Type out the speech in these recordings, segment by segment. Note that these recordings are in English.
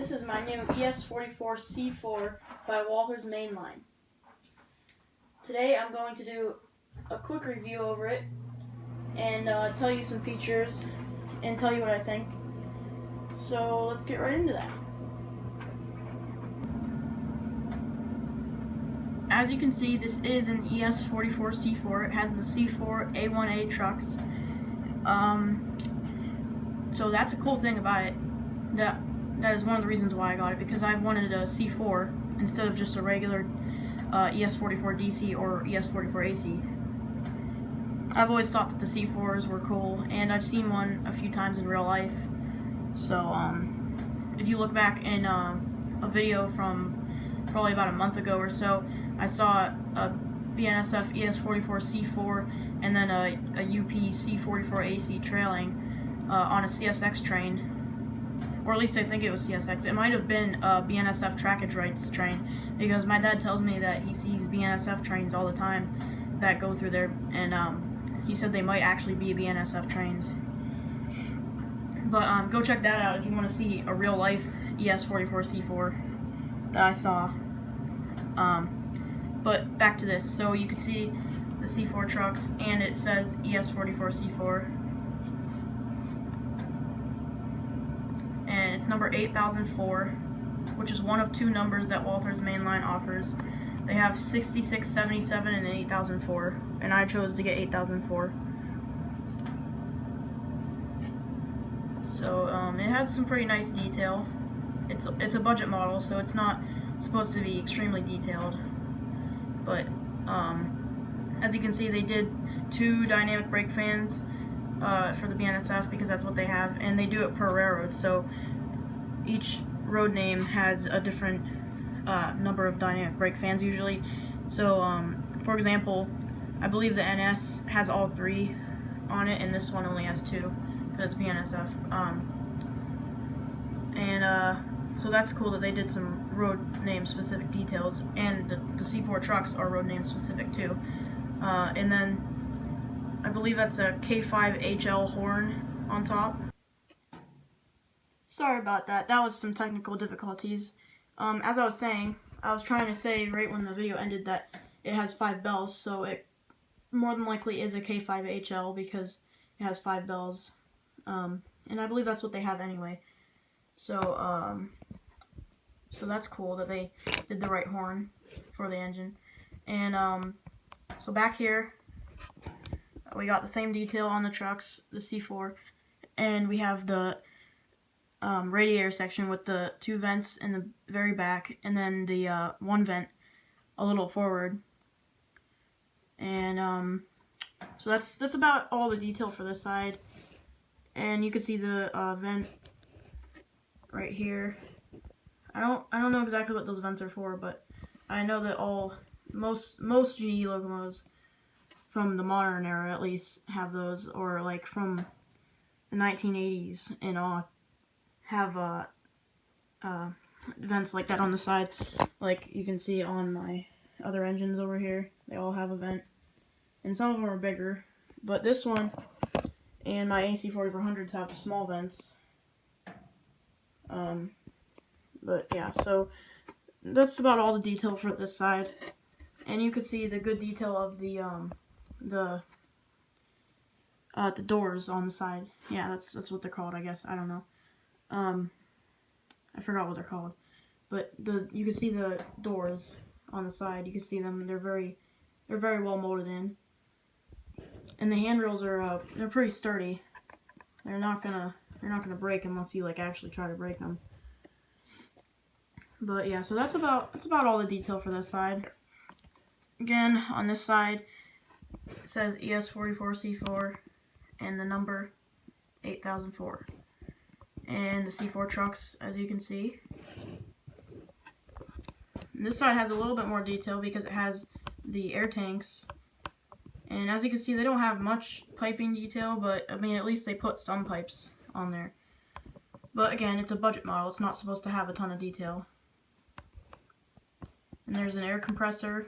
This is my new ES44C4 by Walthers Mainline. Today I'm going to do a quick review over it and tell you some features and tell you what I think. So let's get right into that. As you can see, this is an ES44C4. It has the C4 A1A trucks. So that's a cool thing about it. That is one of the reasons why I got it, because I've wanted a C4 instead of just a regular ES44DC or ES44AC. I've always thought that the C4s were cool, and I've seen one a few times in real life. So if you look back in a video from probably about a month ago or so, I saw a BNSF ES44C4 and then a UP C44AC trailing on a CSX train, or at least I think it was CSX. It might have been a BNSF trackage rights train, because my dad tells me that he sees BNSF trains all the time that go through there, and he said they might actually be BNSF trains. But go check that out if you want to see a real life ES44C4 that I saw. But back to this. So you can see the C4 trucks, and it says ES44C4. And it's number 8004, which is one of two numbers that Walthers Mainline offers. They have 6677 and 8004, and I chose to get 8004. So it has some pretty nice detail. It's a budget model, so it's not supposed to be extremely detailed. But as you can see, they did 2 dynamic brake fans for the BNSF, because that's what they have, and they do it per railroad. So each road name has a different number of dynamic brake fans usually. So for example, I believe the NS has all 3 on it, and this one only has 2 because it's BNSF. So that's cool that they did some road name specific details, and the C4 trucks are road name specific too. And then I believe that's a K5HL horn on top. Sorry about that. That was some technical difficulties. As I was saying, I was trying to say right when the video ended that it has 5 bells, so it more than likely is a K5HL because it has 5 bells. And I believe that's what they have anyway. So, so that's cool that they did the right horn for the engine. And so back here, we got the same detail on the trucks, the C4, and we have the radiator section with the 2 vents in the very back, and then the 1 vent a little forward. And so that's about all the detail for this side. And you can see the vent right here. I don't know exactly what those vents are for, but I know that most GE locomotives from the modern era at least have those, or like from the 1980s and all, have vents like that on the side. Like you can see on my other engines over here, they all have a vent, and some of them are bigger, but this one and my AC4400s have small vents. But yeah, so that's about all the detail for this side, and you can see the good detail of the doors on the side. Yeah, that's what they're called, I guess. I don't know. I forgot what they're called, but you can see the doors on the side. You can see them. They're very well molded in, and the handrails are they're pretty sturdy. They're not gonna break unless you like actually try to break them. But yeah, so that's about all the detail for this side. Again, on this side, it says ES44C4 and the number 8004. And the C4 trucks, as you can see. And this side has a little bit more detail because it has the air tanks. And as you can see, they don't have much piping detail, but I mean, at least they put some pipes on there. But again, it's a budget model. It's not supposed to have a ton of detail. And there's an air compressor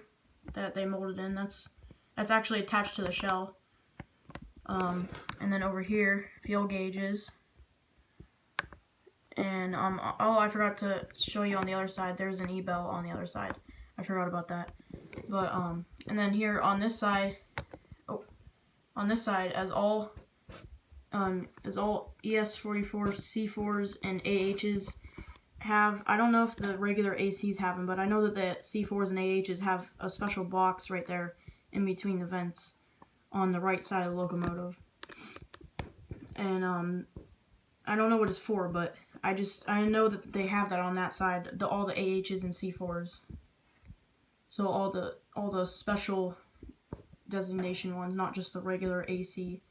that they molded in. That's actually attached to the shell. And then over here, fuel gauges. And oh, I forgot to show you on the other side. There's an E-bell on the other side. I forgot about that. But and then here on this side, as all ES44C4s and AHs have, I don't know if the regular ACs have them, but I know that the C4s and AHs have a special box right there in between the vents on the right side of the locomotive. And I don't know what it's for, but I know that they have that on that side, all the AHs and C4s. So all the special designation ones, not just the regular AC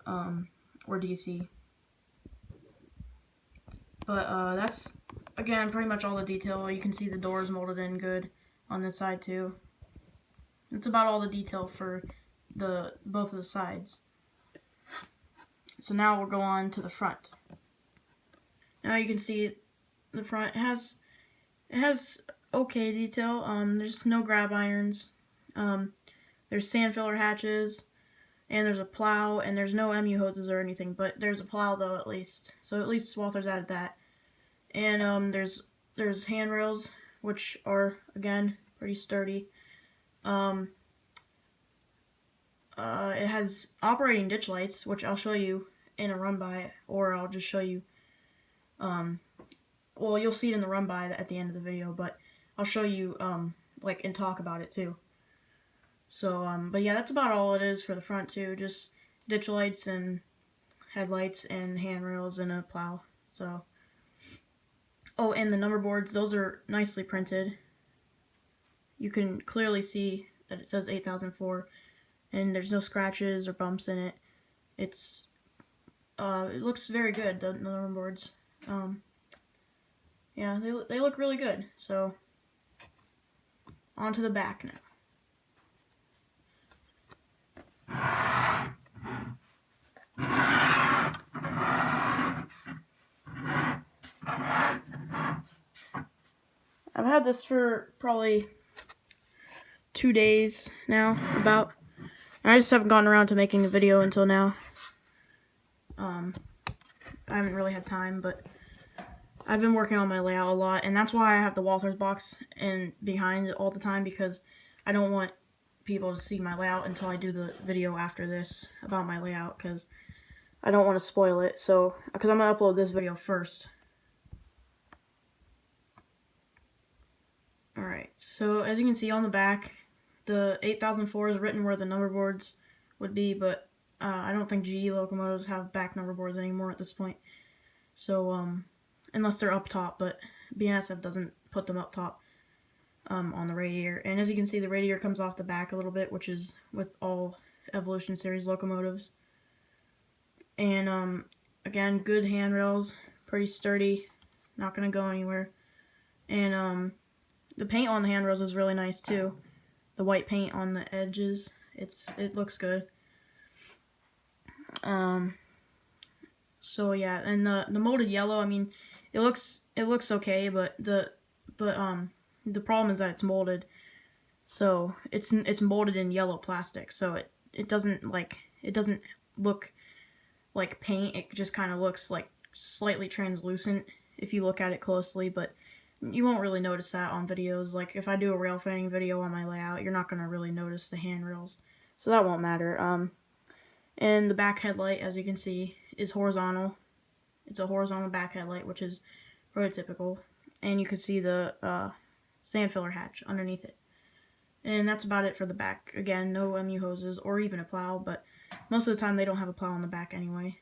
or DC. But that's, again, pretty much all the detail. You can see the doors molded in good on this side too. That's about all the detail for both of the sides. So now we'll go on to the front. Now you can see the front has okay detail. There's no grab irons. There's sand filler hatches, and there's a plow, and there's no MU hoses or anything, but there's a plow though at least. So at least Walthers added that. And there's handrails, which are again pretty sturdy. It has operating ditch lights, which I'll show you in a run-by, or I'll just show you, well, you'll see it in the run-by at the end of the video, but I'll show you, like, and talk about it too. So, but yeah, that's about all it is for the front too, just ditch lights and headlights and handrails and a plow, so. Oh, and the number boards, those are nicely printed. You can clearly see that it says 8004. And there's no scratches or bumps in it. It looks very good, the number boards. Yeah, they look really good. So, on to the back now. I've had this for probably 2 days now, about. I just haven't gotten around to making a video until now. I haven't really had time, but I've been working on my layout a lot, and that's why I have the Walthers box in behind all the time, because I don't want people to see my layout until I do the video after this about my layout, because I don't want to spoil it. So, because I'm going to upload this video first. Alright, so as you can see on the back, the 8004 is written where the number boards would be, but I don't think GE locomotives have back number boards anymore at this point. So, unless they're up top, but BNSF doesn't put them up top on the radiator. And as you can see, the radiator comes off the back a little bit, which is with all Evolution Series locomotives. And, again, good handrails, pretty sturdy, not going to go anywhere. And, the paint on the handrails is really nice, too. The white paint on the edges, it looks good. So yeah, and the molded yellow, I mean, it looks okay, but the problem is that it's molded. So it's molded in yellow plastic, so it doesn't look like paint. It just kind of looks like slightly translucent if you look at it closely, but you won't really notice that on videos. Like, if I do a rail fanning video on my layout, you're not going to really notice the handrails. So that won't matter. And the back headlight, as you can see, is horizontal. It's a horizontal back headlight, which is prototypical. And you can see the sand filler hatch underneath it. And that's about it for the back. Again, no MU hoses or even a plow, but most of the time they don't have a plow on the back anyway.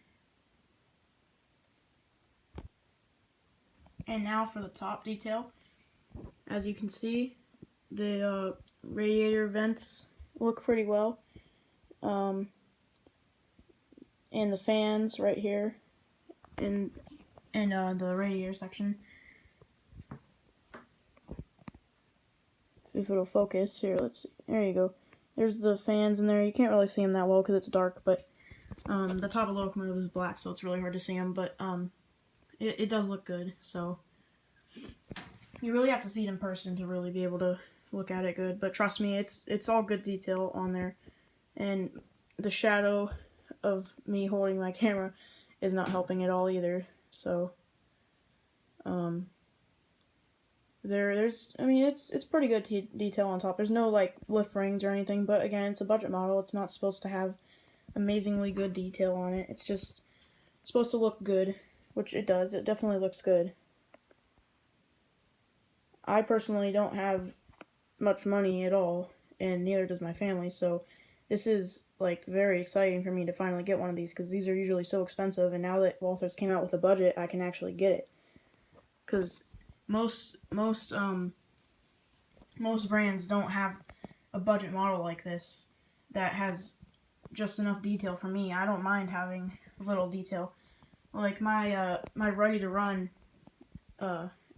And now for the top detail. As you can see, the radiator vents look pretty well. And the fans right here in the radiator section. If it'll focus, here, let's see. There you go. There's the fans in there. You can't really see them that well because it's dark, but the top of the locomotive is black, so it's really hard to see them, but it does look good. So you really have to see it in person to really be able to look at it good, but trust me, it's all good detail on there. And the shadow of me holding my camera is not helping at all either. So There's, I mean, it's pretty good detail on top. There's no, like, lift rings or anything, but again, it's a budget model. It's not supposed to have amazingly good detail on it. It's just supposed to look good, which it does. It definitely looks good. I personally don't have much money at all, and neither does my family, so this is, like, very exciting for me to finally get one of these, because these are usually so expensive, and now that Walthers came out with a budget, I can actually get it. Because most brands don't have a budget model like this that has just enough detail for me. I don't mind having a little detail. Like my ready to run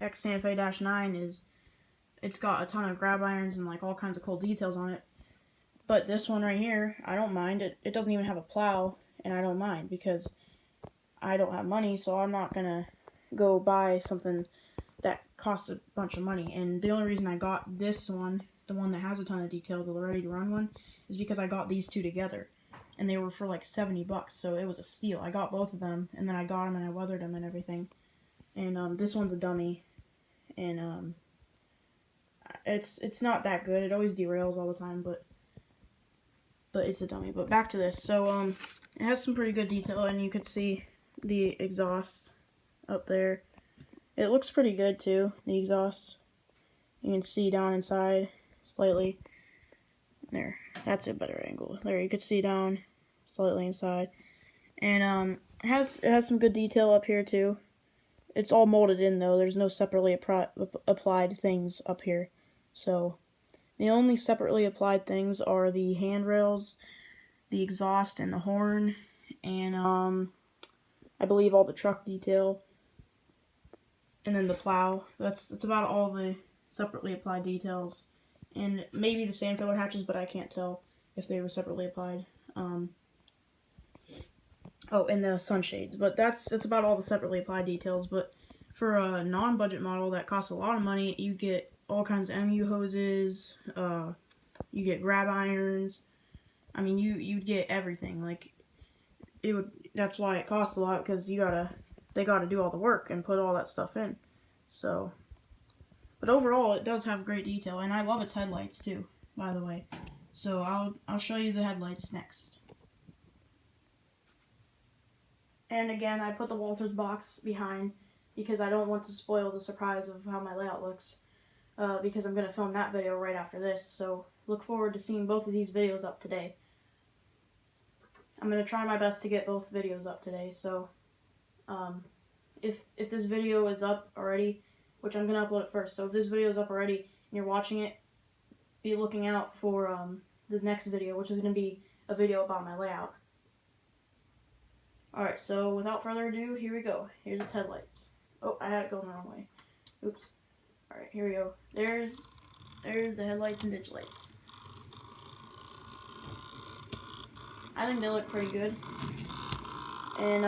X Santa Fe-9 it's got a ton of grab irons and like all kinds of cool details on it. But this one right here, I don't mind. It doesn't even have a plow, and I don't mind because I don't have money, so I'm not gonna go buy something that costs a bunch of money. And the only reason I got this one, the one that has a ton of detail, the ready to run one, is because I got these two together, and they were for like $70, so it was a steal. I got both of them, and then I got them and I weathered them and everything. And this one's a dummy, and it's not that good. It always derails all the time, but it's a dummy. But back to this. So it has some pretty good detail, and you could see the exhaust up there. It looks pretty good too, the exhaust. You can see down inside slightly. There, that's a better angle. There, you can see down slightly inside. And it has some good detail up here too. It's all molded in though. There's no separately applied things up here. So the only separately applied things are the handrails, the exhaust, and the horn, and I believe all the truck detail, and then the plow. That's about all the separately applied details, and maybe the sand filler hatches, but I can't tell if they were separately applied. Oh, and the sunshades, but that's about all the separately applied details. But for a non-budget model that costs a lot of money, you get all kinds of MU hoses, you get grab irons. I mean, you'd get everything. Like, that's why it costs a lot, because they gotta do all the work and put all that stuff in. So, but overall, it does have great detail, and I love its headlights too, by the way. So I'll show you the headlights next. And again, I put the Walthers box behind because I don't want to spoil the surprise of how my layout looks. Because I'm going to film that video right after this, so look forward to seeing both of these videos up today. I'm going to try my best to get both videos up today, so if this video is up already, which I'm going to upload it first, so if this video is up already and you're watching it, be looking out for the next video, which is going to be a video about my layout. Alright, so without further ado, here we go. Here's its headlights. Oh, I had it going the wrong way. Oops. Alright, here we go. There's the headlights and ditch lights. I think they look pretty good. And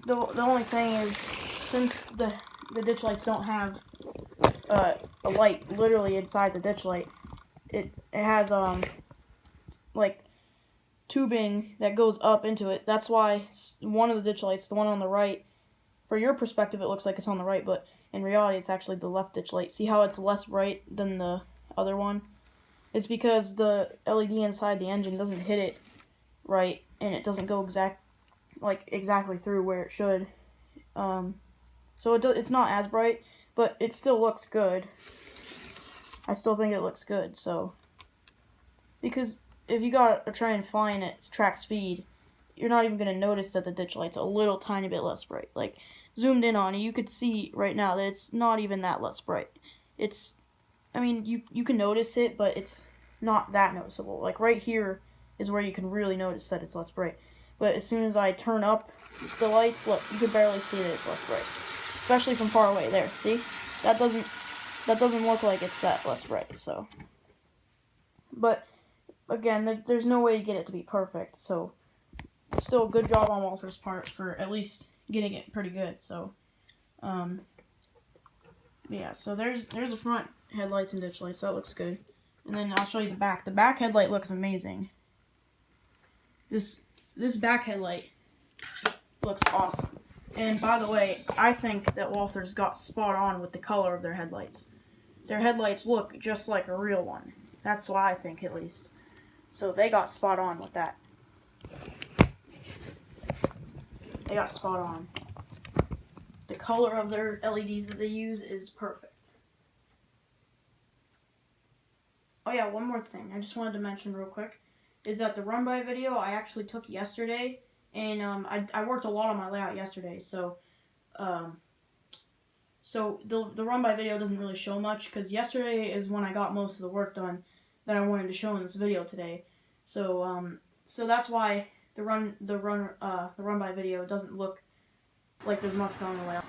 the only thing is, since the ditch lights don't have a light literally inside the ditch light, it has like tubing that goes up into it. That's why one of the ditch lights, the one on the right, for your perspective it looks like it's on the right, but in reality, it's actually the left ditch light. See how it's less bright than the other one? It's because the LED inside the engine doesn't hit it right, and it doesn't go exactly through where it should. So it's not as bright, but it still looks good. I still think it looks good. So, because if you got a train flying at track speed, you're not even gonna notice that the ditch light's a little tiny bit less bright. Like, zoomed in on it, you could see right now that it's not even that less bright. I mean, you can notice it, but it's not that noticeable. Like, right here is where you can really notice that it's less bright. But as soon as I turn up the lights, look, you can barely see that it's less bright. Especially from far away. There, see? That doesn't look like it's that less bright, so. But, again, there's no way to get it to be perfect, so. Still a good job on Walthers' part for at least getting it pretty good. So yeah, so there's the front headlights and ditch lights. So that looks good. And then I'll show you the back. The back headlight looks amazing. This back headlight looks awesome. And by the way, I think that Walthers got spot on with the color of their headlights. Their headlights look just like a real one. That's what I think, at least. So they got spot on with that. They got spot on. The color of their LEDs that they use is perfect. Oh yeah, one more thing I just wanted to mention real quick is that the run-by video I actually took yesterday, and I worked a lot on my layout yesterday, so the run-by video doesn't really show much, because yesterday is when I got most of the work done that I wanted to show in this video today. So that's why the run-by video doesn't look like there's much done on the layout.